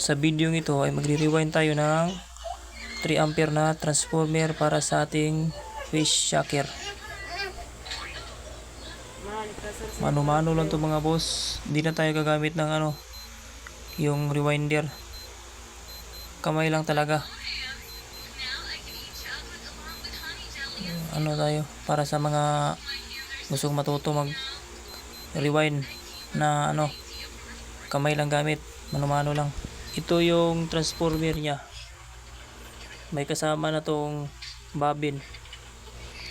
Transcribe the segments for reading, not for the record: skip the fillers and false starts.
Sa video ito ay magre-rewind tayo ng 3 ampere na transformer para sa ating fish shocker. Mano-mano lang to mga boss. Hindi na tayo gagamit ng yung rewinder. Kamay lang talaga. Tayo para sa mga gustong matuto mag rewind na kamay lang gamit, mano-mano lang. Ito yung transformer niya. May kasama na tong bobbin.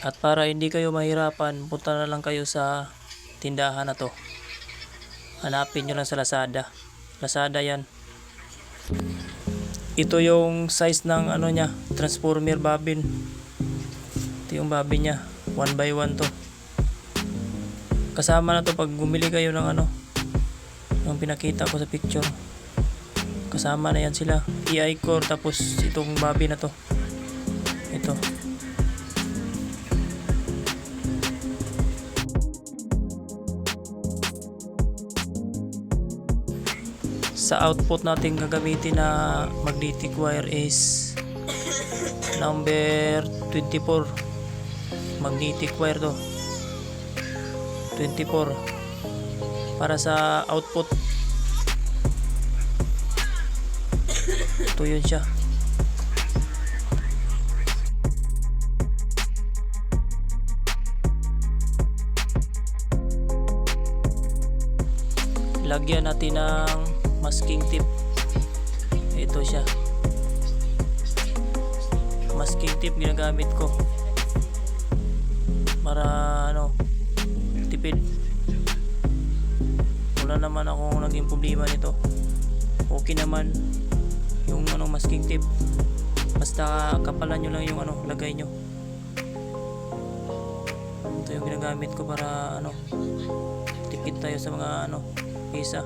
At para hindi kayo mahirapan, punta na lang kayo sa tindahan na to. Hanapin nyo lang sa Lazada. Lazada yan. Ito yung size ng niya, transformer bobbin. Ito yung bobbin niya. 1x1 to. Kasama na to pag bumili kayo ng yung pinakita ko sa picture. Kasama na yan sila. EI core tapos itong bobbin na to. Ito. Sa output natin gagamitin na magnetic wire is number 24. Magnetic wire to. 24 para sa output. Ito yun siya. Lagyan natin ng masking tip. Ito siya. Masking tip ginagamit ko para tipid. Wala naman akong naging problema nito. Okay naman yung masking tip. Basta kapalan nyo lang yung lagay nyo. Ito yung ginagamit ko para tipid tayo sa mga pisa.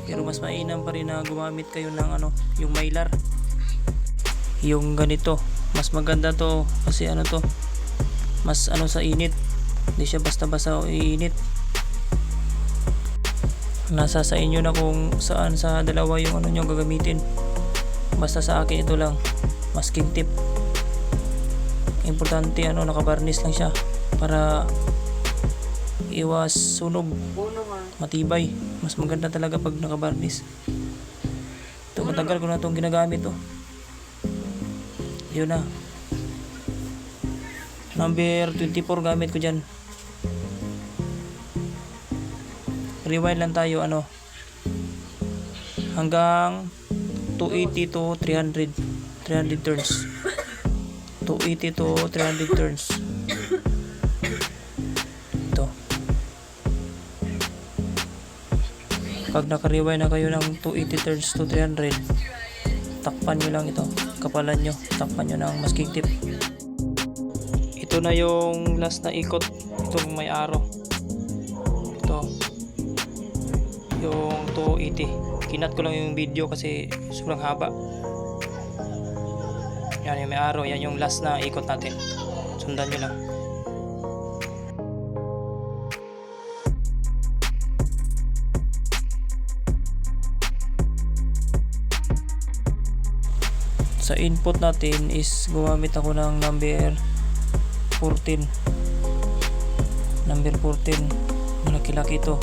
Pero mas mainam pa rin na gumamit kayo ng yung mylar. Yung ganito, mas maganda to kasi to mas sa init. Hindi siya basta-basta iinit. Nasa sa inyo na kung saan sa dalawa yung nyo gagamitin. Basta sa akin ito lang, masking tip. Importante nakabarnis lang siya para iwas sunog. Matibay. Mas maganda talaga pag nakabarnis. Ito matagal ko na itong ginagamit to. Yun na. Number 24 gamit ko dyan. Rewind lang tayo hanggang 280 to 300 turns. 280 to 300 turns. Ito. Pag naka-rewind na kayo ng 280 turns to 300, takpan nyo lang ito. Kapalan nyo. Takpan nyo ng masking tip. Ito na yung last na ikot. Itong may arrow. Ito. Yung 280. Kinat ko lang yung video kasi sobrang haba. Yan yung may arrow. Yan yung last na ikot natin. Sundan nyo lang. Sa input natin is gumamit ako ng number 14. Number 14. Malaki-laki ito.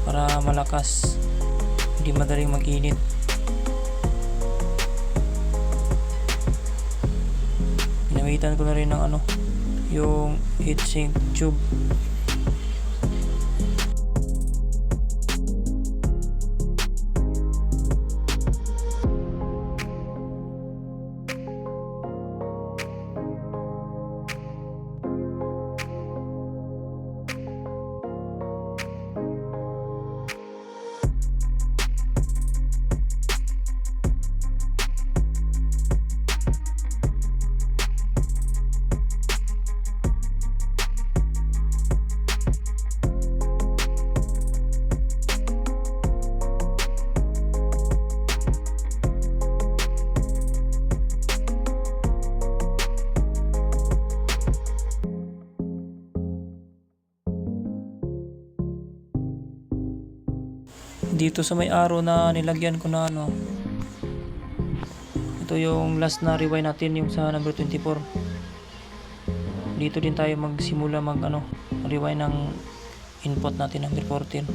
Para malakas, hindi madaling mag-init. Ginamitan ko na rin ng yung heatsink tube. Dito sa may arrow na nilagyan ko na ano, ito yung last na rewind natin, yung sa number 24. Dito din tayo magsimula mag ano, rewind ng input natin number 14.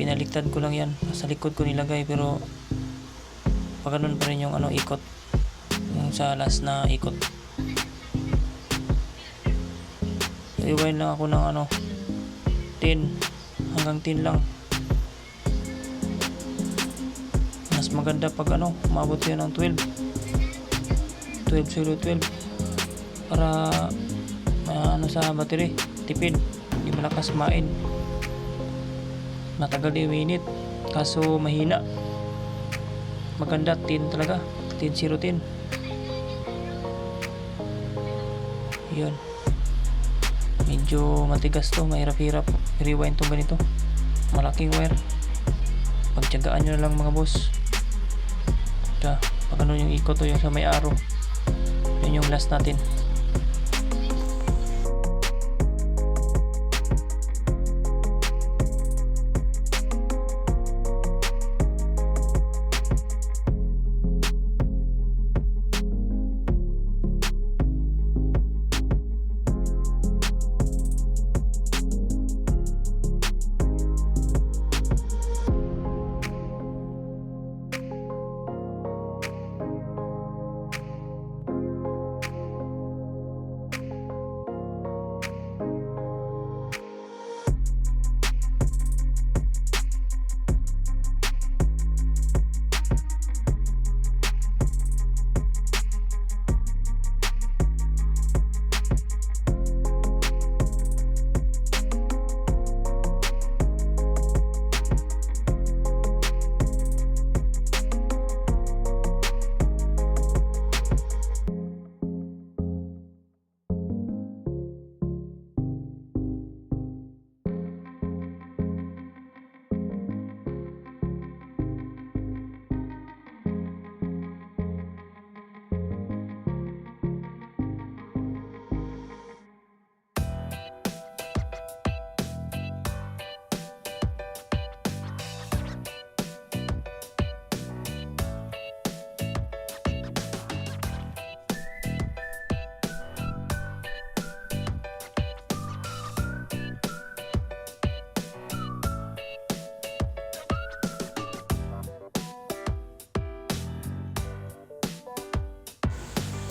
Binaliktad ko lang yan, sa likod ko nilagay, pero pag ganun pa rin yung ano, ikot, yung sa last na ikot. Rewind lang ako ng ano, 10 hanggang 10 lang. Mas maganda pag ano, umabot yun ng 12 para ano sa battery, tipid, hindi malakas main, matagal di minute, kaso mahina. Maganda 10 talaga, 10-0-10. Yun, medyo matigas to, mahirap-hirap rewind tong ganito, malaking wire. Pagtyagaan nyo na lang mga boss. Pag ano yung ikot to, yung sa may arrow, yun yung last natin.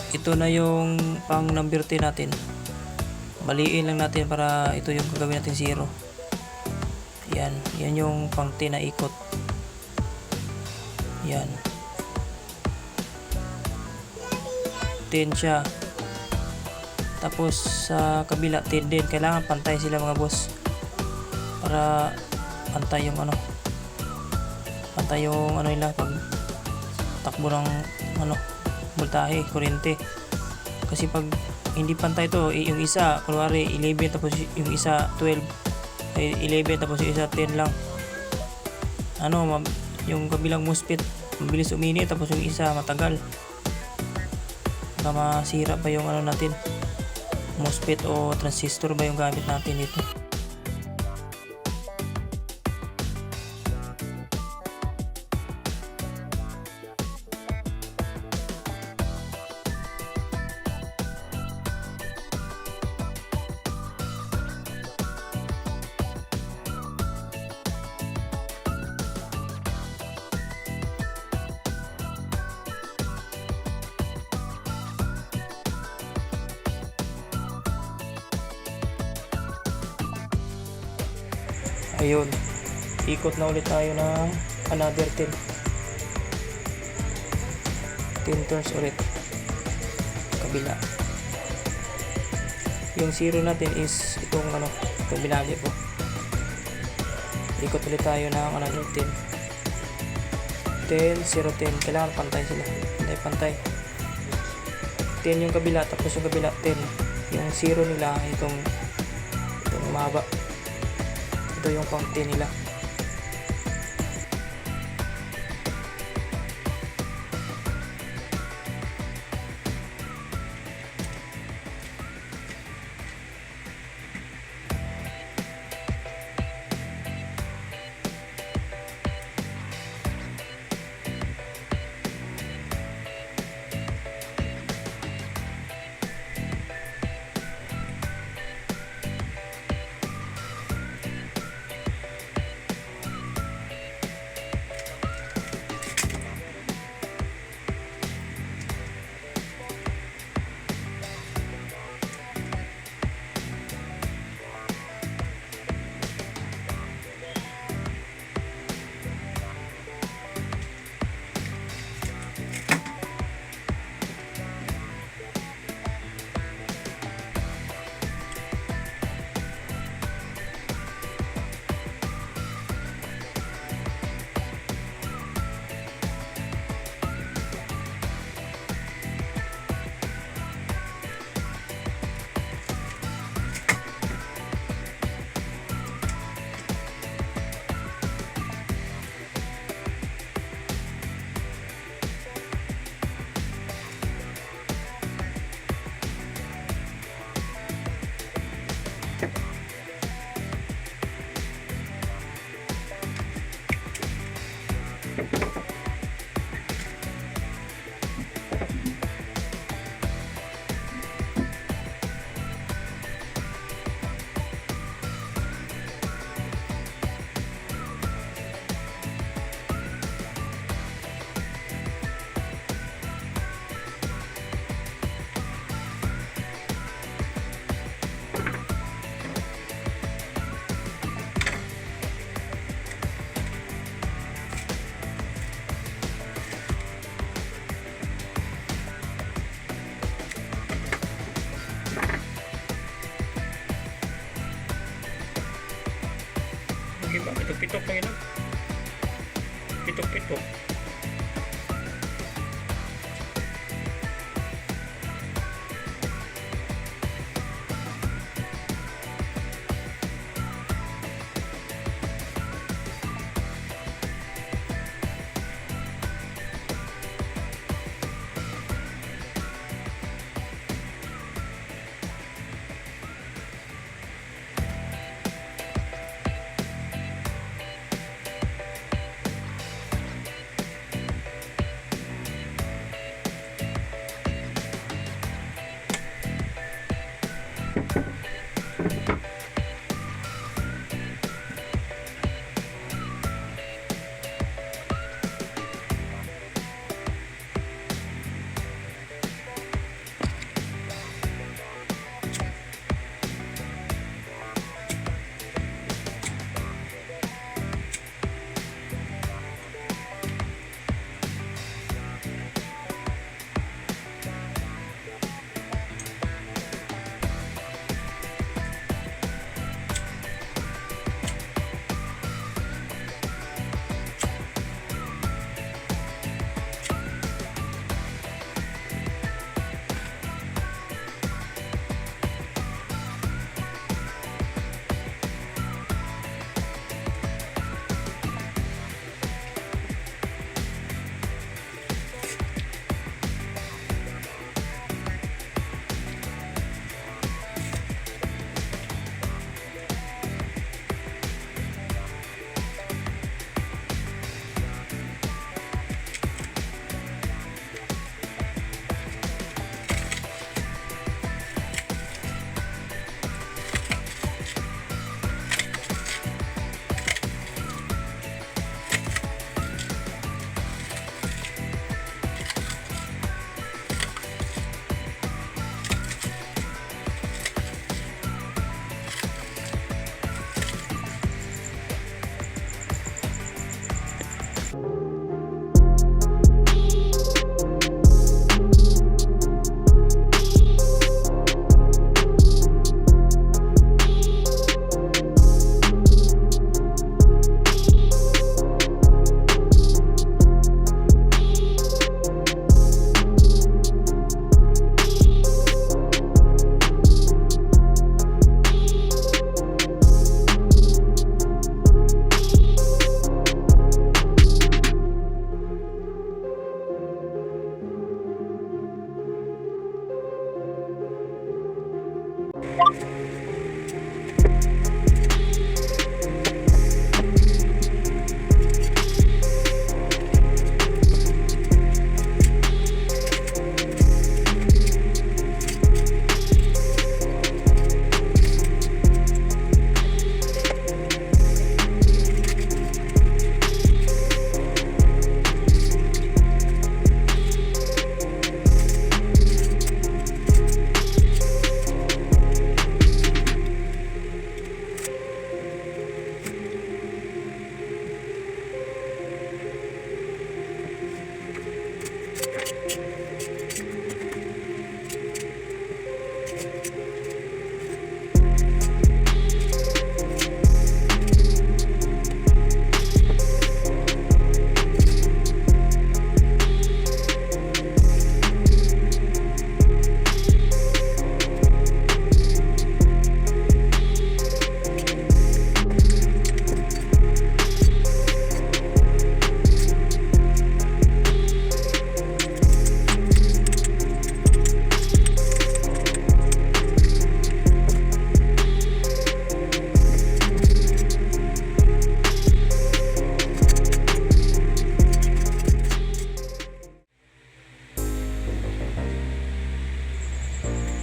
Ito na yung pang number 10 natin. Baliin lang natin para ito yung gagawin natin 0. Yan, yan yung pang 10 na ikot. Yan, 10 siya. Tapos sa kabila 10 din. Kailangan pantay sila mga boss, para pantay yung ano, pantay yung ano nila pag takbo ng ano, voltahe, kuryente. Kasi pag hindi pantay to, yung isa kunwari 11 tapos yung isa 12, 11 tapos yung isa 10 lang, ano, yung kabilang MOSFET mabilis uminit, tapos yung isa matagal, baka masira pa yung ano natin, MOSFET o transistor ba yung gamit natin dito. Ayun, ikot na ulit tayo ng another 10 turns ulit kabila. Yung 0 natin is itong ano, itong binagi po. Ikot ulit tayo ng another 10, 0, 10. Kailangan pantay sila, pantay 10 yung kabila, tapos yung kabila 10. Yung 0 nila itong mahaba, ito yung pang 10 nila. di ba? Pitok-pitok lang yun. Pitok-pitok.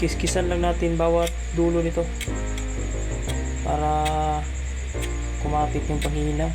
Kiskisan lang natin bawat dulo nito para kumapit yung panghihinaw.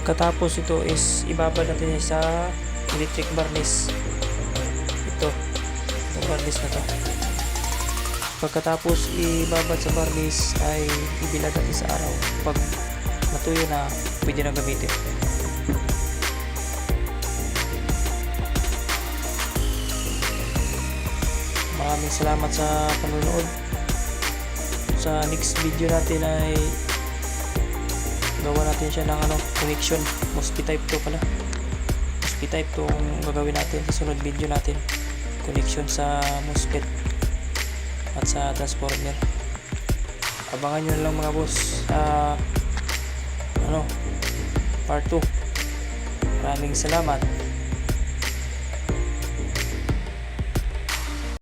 Pagkatapos ito is ibabad natin sa electric barniz. Itong barniz na to. Pagkatapos ibabad sa barniz ay ibilad natin sa araw. Pag matuyo na, pwede na gamitin. Maraming salamat sa panonood. Sa next video natin ay gawa natin siya ng connection. Mosfet type 2 pala. Mosfet type 2 ang gagawin natin sa sunod video natin. Connection sa Mosfet at sa transformer. Abangan nyo na lang mga boss sa part 2. Maraming salamat.